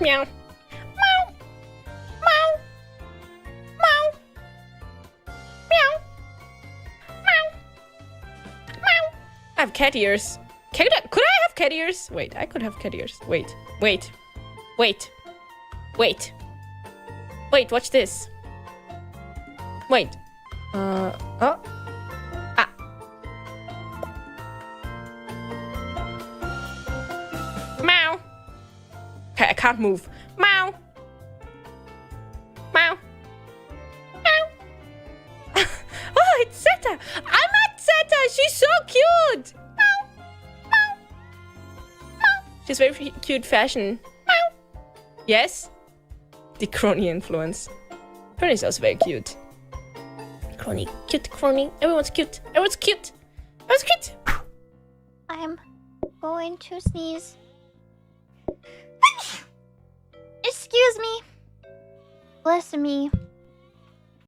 Meow. Meow. Meow. Meow. Meow. Meow. Meow. I have cat ears. Could I have cat ears? Wait, I could have cat ears. Wait. Wait. Wait. Wait. Wait, watch this. Wait. Oh. Ah. Meow. Okay, I can't move. Meow. Meow. Meow. Oh, it's Zeta. I met Zeta. She's so cute. Meow. Meow. Meow. She's very cute fashion. Meow. Yes. The crony influence. Crony is also very cute. Crony. Cute crony. Everyone's cute. Everyone's cute. Everyone's cute. I'm going to sneeze. Excuse me. Listen me.